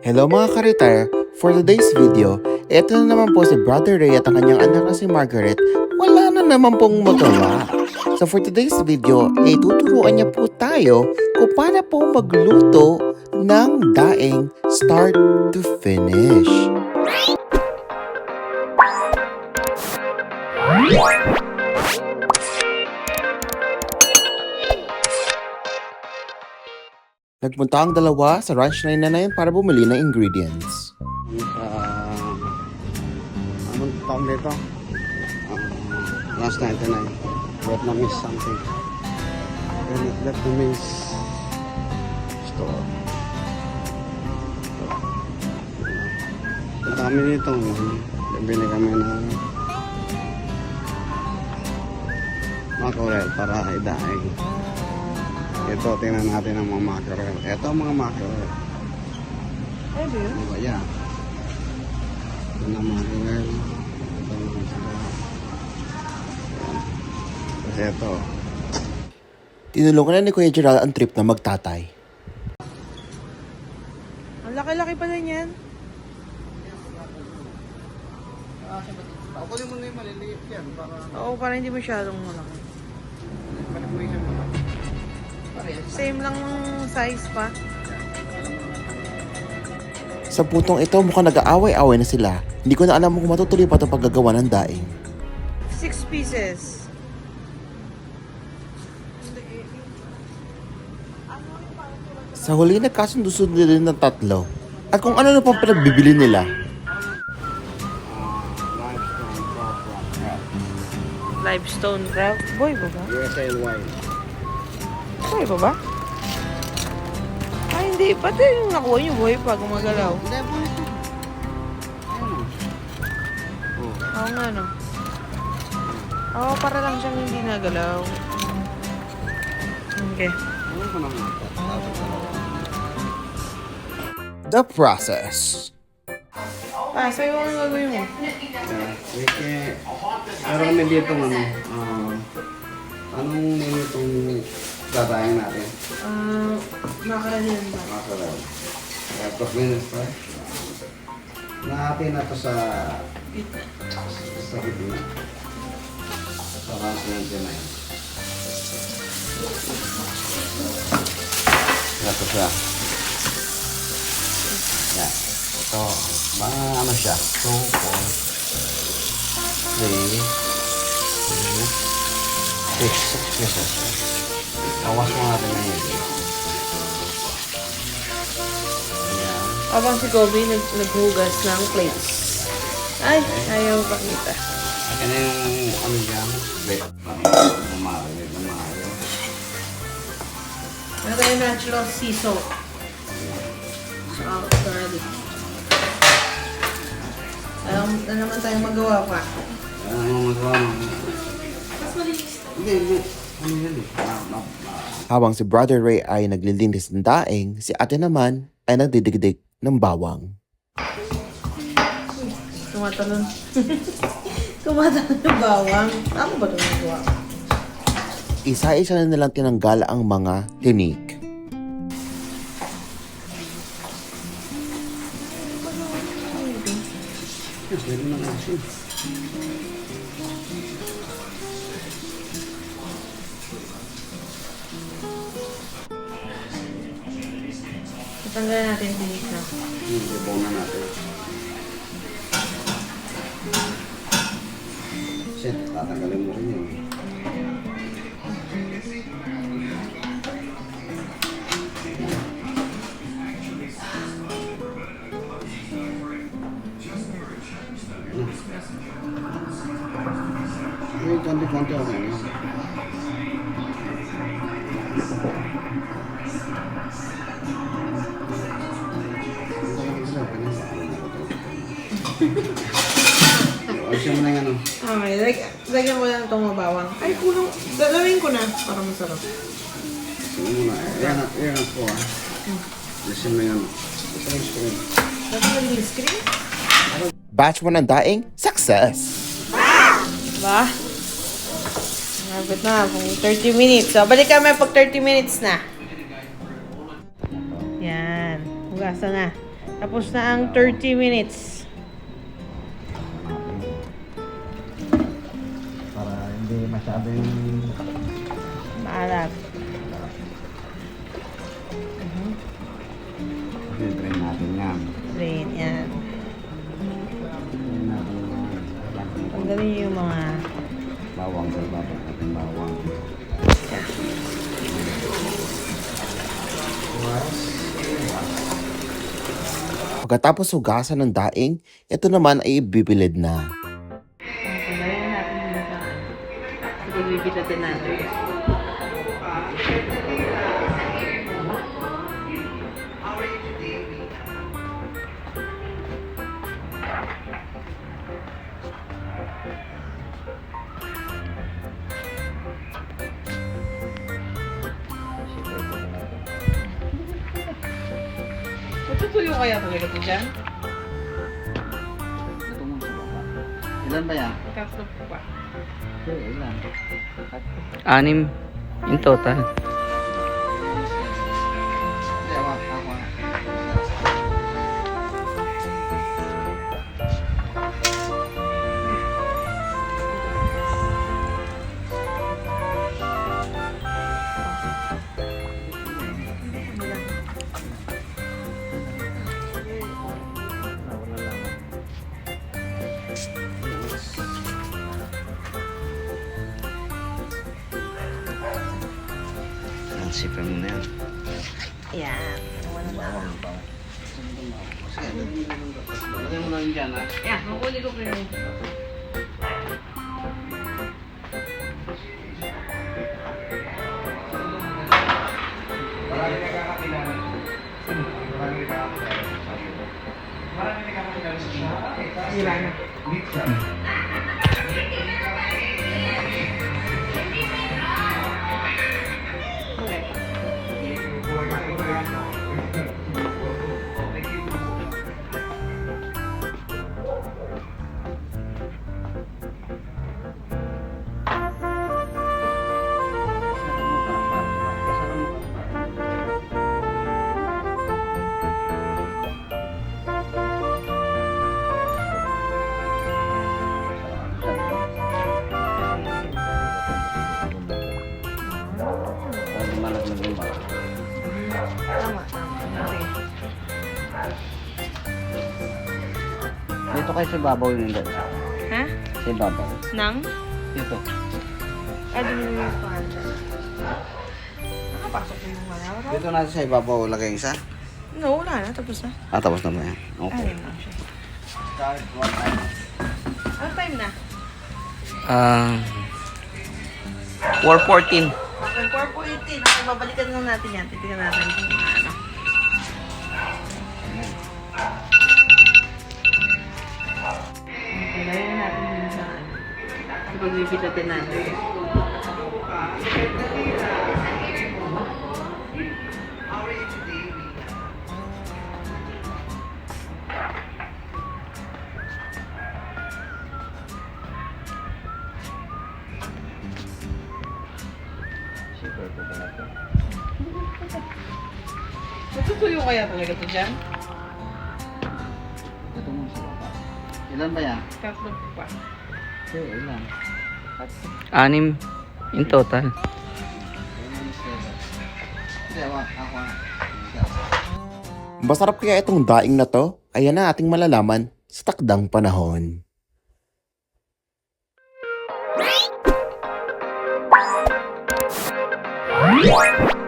Hello mga ka-retire! For today's video, ito na naman po si Brother Ray at ang kanyang anak na si Margaret. Wala na naman pong magawa. So for today's video, tuturuan niya po tayo kung paano po magluto ng daing start to finish. Nagpunta ang dalawa sa ranch na yun para bumili ng ingredients. Anong tawag dito? Last 99. Vietnamese something. Vietnamese store. Punta kami dito. Bibili kami ng mackerel para idaing. Ito, tingnan natin ang mga mackerel. Ito ang mga mackerel. Ay, yun? Diba yan? Ito ang mackerel. Ito ang sila. Kasi ito. Tinulungan na ni Kuya Gerald ang trip na magtatay. Ang laki-laki pala niyan. Pakunin mo na yung maliliit yan para Oo, para hindi masyadong malaki. manipulation mo. Same lang size pa. Sa putong ito, mukhang nag-aaway-away na sila. Hindi ko na alam kung matutuloy pa itong paggagawa ng daing. 6 pieces. Sa huli, nagkasundo-sundo din ng tatlo. At kung ano na pang pinagbibili nila. Limestone crab. Boy ba ba? USA wine. Boy ba ba? Ay, hindi. Pati yung nakuha niyo, boy, pag gumagalaw. Hindi po ito. Ayun. Oo nga, no? Oo, para lang siyang hindi nagalaw. Okay. Ano ko naman ito? The process. So yung ano gagawin mo? Pero kami dito ano, anong name itong dadaing natin? Makaralihan ba? Masarap. Kaya 2 minutes pa. Nahati na to sa gitna. Sa ranch na yan. Ito siya. Yan. Ito, mga ano siya? 2, 4, 3, 6 pieces. Awas mo natin na yun. Ayan. Habang si Kobe naghugas ng plates. Ay, ayaw pakita. Ayan yung ano dyan. Wait. Marinig na maayo. Ano tayo natural sea salt? Salt, garlic. Alam na naman tayong magawa pa. Ayan ang magawa mo. Hindi. Ano yan eh? Habang si Brother Ray ay naglilinis ng daing, si ate naman ay nagdidigdig ng bawang. Tumatalon. Tumatalon yung bawang. Ako ba ito nagawa? Isa-isa na nilang tinanggal ang mga tinik. Pwede na natin. Tatanggalin natin yung tinik na. Ibaw na natin. Shit, tatanggalin mo rin yun. Ay, konti-konti ako na. Ayusin mo na yung ano. Okay, lagyan ko lang itong mabawang. Ay, kulang. Galawin ko na para masarap. Ayusin mo muna. Ayan po ah. Ayusin mo yung ano. Ito yung screen. Dapat naging screen? Batch 1 ng daing, success! Ba? Nabot na, kung 30 minutes. So, balik kami pag 30 minutes na. Yan. Hugasan na. Tapos na ang 30 minutes. Para hindi masyadong Maalat. i-drain natin yan. Drain, yan. Drain natin yan. Tanggalin niyo yung mga... Bawang sa bawang ating bawang. Pagkatapos hugasan ng daing, ito naman ay bibilid na. Tanggalin natin yung mga... Ito, bibilatin natin. Matutuyo kaya talaga ito dyan? Ito mo sa baba. Ilan ba yan? Tatlo pa. Ilan? 6 in total. Hindi, ako. Sipin mo na yan. Yan. Wala na. Lagyan mo na rin dyan, ha? Yan, makuli ko kayo. Wala na. Malaglag yung bawang. Tama, tama. Okay. Dito kayo sa babaw yung hindi. Ha? Sa babaw. Nang? Dito. Adi mo naman yung panda. Nakapasok yung mga wala. Dito natin sa ibabaw lagay isa. No, wala na. Tapos na. Ah, tapos na ba yan? Okay. Ayun lang siya. Ano time na? 4:14. Okay, 4:18. Okay, babalikan lang natin yan. Titignan natin kung ano. Okay, lagyan natin yung sa ano. Pagbibilatin natin. Matutuyo kaya talaga ito dyan? Ito mo sa baba. Ilan ba yan? Tatlo pa. Ilan? 6 in total. Hindi, ako. Masarap kaya itong daing na to? Ayan na ating malalaman sa takdang panahon. What?